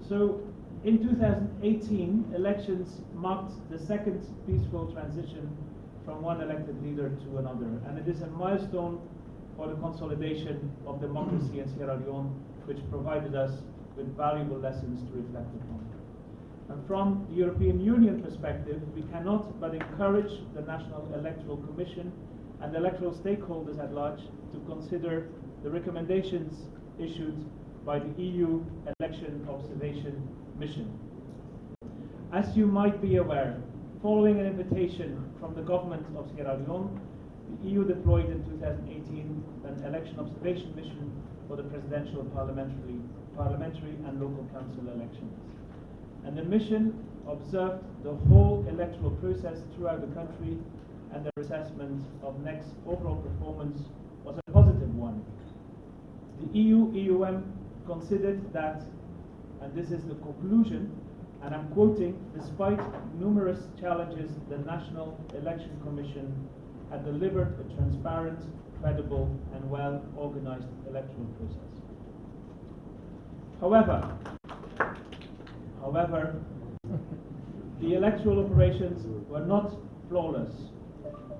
So in 2018, elections marked the second peaceful transition from one elected leader to another, and it is a milestone for the consolidation of democracy in Sierra Leone, which provided us with valuable lessons to reflect upon. And from the European Union perspective, we cannot but encourage the National Electoral Commission and electoral stakeholders at large to consider the recommendations issued by the EU Election Observation Mission. As you might be aware, following an invitation from the government of Sierra Leone, the EU deployed in 2018 an election observation mission for the presidential, parliamentary and local council elections. And the mission observed the whole electoral process throughout the country, and their assessment of NEC's overall performance was a positive one. The EU-EUM considered that, and this is the conclusion, and I'm quoting, despite numerous challenges, the National Election Commission had delivered a transparent, credible and well-organized electoral process. However, the electoral operations were not flawless,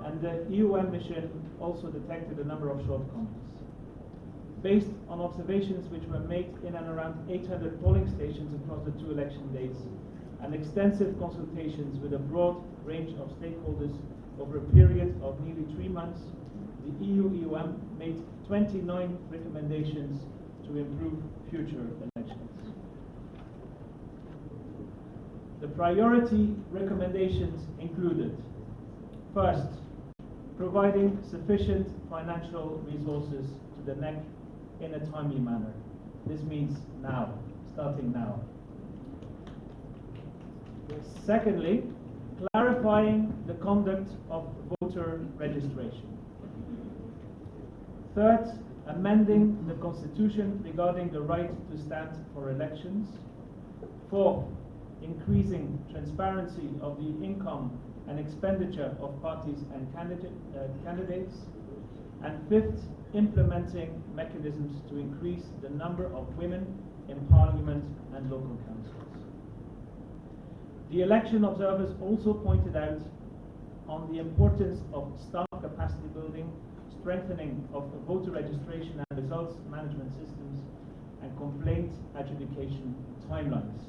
and the EUM mission also detected a number of shortcomings. Based on observations which were made in and around 800 polling stations across the two election days, and extensive consultations with a broad range of stakeholders over a period of nearly 3 months, the EU-EUM made 29 recommendations to improve future elections. The priority recommendations included: first, providing sufficient financial resources to the NEC in a timely manner. This means now, starting now. Secondly, clarifying the conduct of voter registration. Third, amending the constitution regarding the right to stand for elections. Fourth, increasing transparency of the income and expenditure of parties and candidates. And fifth, implementing mechanisms to increase the number of women in parliament and local councils. The election observers also pointed out on the importance of staff capacity building, strengthening of voter registration and results management systems, and complaint adjudication timelines.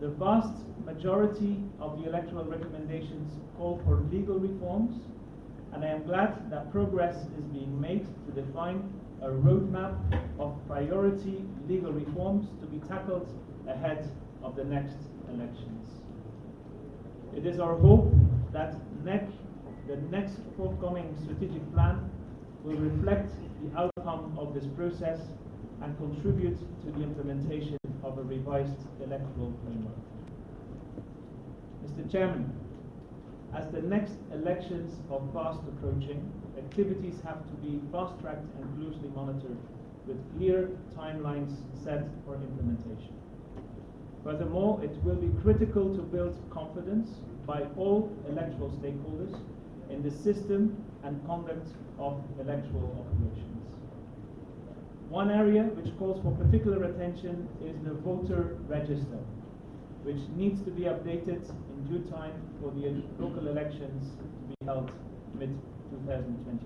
The vast majority of the electoral recommendations call for legal reforms, and I am glad that progress is being made to define a roadmap of priority legal reforms to be tackled ahead of the next elections. It is our hope that the next forthcoming strategic plan will reflect the outcome of this process and contribute to the implementation of a revised electoral framework. Mr. Chairman, as the next elections are fast approaching, activities have to be fast-tracked and closely monitored with clear timelines set for implementation. Furthermore, it will be critical to build confidence by all electoral stakeholders in the system and conduct of electoral operations. One area which calls for particular attention is the voter register, which needs to be updated in due time for the local elections to be held mid-2022.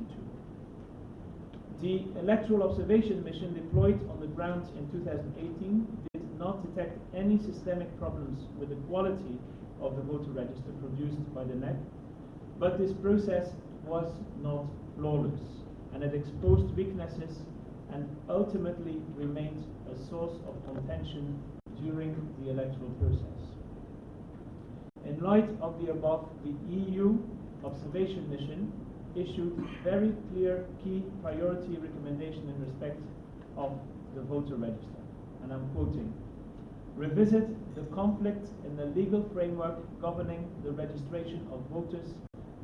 The Electoral Observation Mission deployed on the ground in 2018 did not detect any systemic problems with the quality of the voter register produced by the NEC, but this process was not flawless, and it exposed weaknesses and ultimately remained a source of contention during the electoral process. In light of the above, the EU Observation Mission issued very clear key priority recommendation in respect of the voter register, and I'm quoting: revisit the conflict in the legal framework governing the registration of voters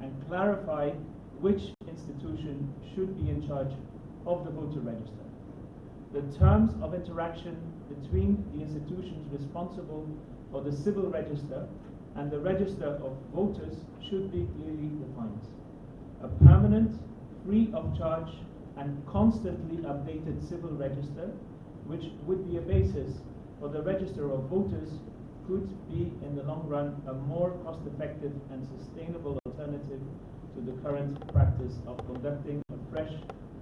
and clarify which institution should be in charge of the voter register. The terms of interaction between the institutions responsible for the civil register and the register of voters should be clearly defined. A permanent, free of charge and constantly updated civil register, which would be a basis for the register of voters could be, in the long run, a more cost-effective and sustainable alternative to the current practice of conducting a fresh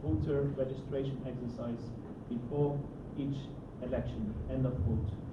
voter registration exercise before each election. End of quote.